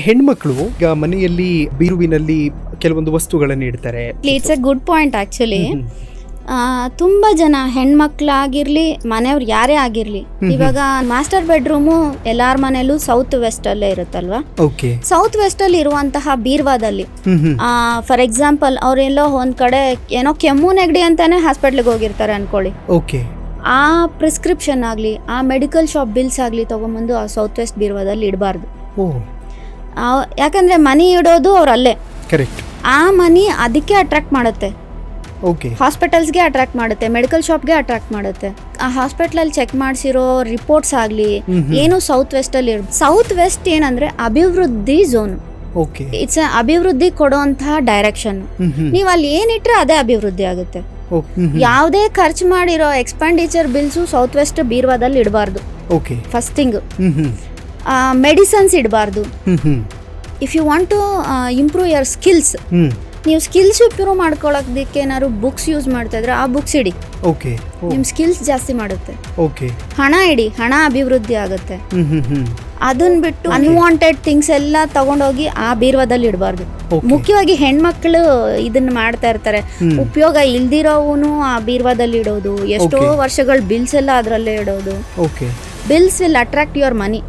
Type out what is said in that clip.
ಹೆಣ್ಮಕ್ಳು ಈಗ ಮನೆಯಲ್ಲಿ ಬೀರುವಿನಲ್ಲಿ ಕೆಲವೊಂದು ವಸ್ತುಗಳನ್ನು ಇಡ್ತಾರೆ. It's A good point actually. ತುಂಬ ಜನ ಹೆಣ್ಮಕ್ಳಾಗಿರ್ಲಿ ಮನೆಯವ್ರು ಯಾರೇ ಆಗಿರ್ಲಿ, ಇವಾಗ ಮಾಸ್ಟರ್ ಬೆಡ್ರೂಮು ಎಲ್ಲಾರ ಮನೇಲೂ ಸೌತ್ ವೆಸ್ಟ್ ಅಲ್ಲೇ ಇರುತ್ತಲ್ವಾ. ಓಕೆ. ಸೌತ್ ವೆಸ್ಟ್ ಅಲ್ಲಿ ಇರುವಂತಹ ಬೀರ್ವಾದಲ್ಲಿ ಫಾರ್ ಎಕ್ಸಾಂಪಲ್ ಅವರೆಲ್ಲೋ ಒಂದ್ ಕಡೆ ಏನೋ ಕೆಮ್ಮು ನೆಗಡಿ ಅಂತಾನೆ ಹಾಸ್ಪಿಟ್ಲಿಗೆ ಹೋಗಿರ್ತಾರೆ ಅನ್ಕೊಳ್ಳಿ. ಓಕೆ. ಆ ಪ್ರಿಸ್ಕ್ರಿಪ್ಷನ್ ಆಗಲಿ ಆ ಮೆಡಿಕಲ್ ಶಾಪ್ ಬಿಲ್ಸ್ ಆಗಲಿ ತೊಗೊಂಬಂದು ಆ ಸೌತ್ ವೆಸ್ಟ್ ಬೀರ್ವಾದಲ್ಲಿ ಇಡಬಾರ್ದು. ಯಾಕಂದ್ರೆ ಮನಿ ಇಡೋದು ಅವ್ರು ಅಲ್ಲೇ. ಕರೆಕ್ಟ್. ಆ ಮನಿ ಅದಕ್ಕೆ ಅಟ್ರಾಕ್ಟ್ ಮಾಡುತ್ತೆ. ಓಕೆ. ಹಾಸ್ಪಿಟಲ್ಸ್ಗೆ ಅಟ್ರಾಕ್ಟ್ ಮಾಡುತ್ತೆ, ಮೆಡಿಕಲ್ ಶಾಪ್ಗೆ ಅಟ್ರಾಕ್ಟ್ ಮಾಡುತ್ತೆ. ಆ ಹಾಸ್ಪಿಟಲ್ ಚೆಕ್ ಮಾಡಿಸಿರೋ ರಿಪೋರ್ಟ್ಸ್ ಆಗಲಿ ಏನು ಸೌತ್ ವೆಸ್ಟ್ ಅಲ್ಲಿ ಸೌತ್ ವೆಸ್ಟ್ ಏನಂದ್ರೆ ಅಭಿವೃದ್ಧಿ ಝೋನ್. ಓಕೆ. ಇಟ್ಸ್ ಅಭಿವೃದ್ಧಿ ಕೊಡುವಂತಹ ಡೈರೆಕ್ಷನ್. ನೀವು ಅಲ್ಲಿ ಏನಿಟ್ರೆ ಅದೇ ಅಭಿವೃದ್ಧಿ ಆಗುತ್ತೆ. ಯಾವುದೇ ಖರ್ಚು ಮಾಡಿರೋ ಎಕ್ಸ್ಪೆಂಡಿಚರ್ ಬಿಲ್ಸು ಸೌತ್ ವೆಸ್ಟ್ ಬೀರ್ವಾದಲ್ಲಿ ಇಡಬಾರ್ದು. ಓಕೆ. First thing. ಮೆಡಿಸನ್ಸ್ ಇಡಬಾರ್ದು. If you want to improve your skills, ನೀವು ಸ್ಕಿಲ್ಸ್ ಇಂಪ್ರೂವ್ ಮಾಡ್ಕೊಳ್ಳೋದಕ್ಕೆ ಏನಾದ್ರು ಬುಕ್ಸ್ ಯೂಸ್ ಮಾಡ್ತಾ ಇದ್ರೆ ಆ ಬುಕ್ಸ್ ಇಡಿ. ಓಕೆ. ನಿಮ್ ಸ್ಕಿಲ್ಸ್ ಜಾಸ್ತಿ ಮಾಡುತ್ತೆ. ಓಕೆ. ಹಣ ಇಡಿ, ಹಣ ಅಭಿವೃದ್ಧಿ ಆಗುತ್ತೆ. ಅದನ್ನ ಬಿಟ್ಟು ಅನ್ವಾಂಟೆಡ್ ಥಿಂಗ್ಸ್ ಎಲ್ಲ ತಗೊಂಡೋಗಿ ಆ ಬೀರ್ವಾದಲ್ಲಿ ಇಡಬಾರ್ದು. ಮುಖ್ಯವಾಗಿ ಹೆಣ್ಮಕ್ಳು ಇದನ್ನ ಮಾಡ್ತಾ ಇರ್ತಾರೆ. ಉಪಯೋಗ ಇಲ್ದಿರೋವನು ಆ ಬೀರ್ವಾದಲ್ಲಿ ಇಡೋದು, ಎಷ್ಟೋ ವರ್ಷಗಳ ಬಿಲ್ಸ್ ಎಲ್ಲ ಅದರಲ್ಲೇ ಇಡೋದು. Bills will attract your money.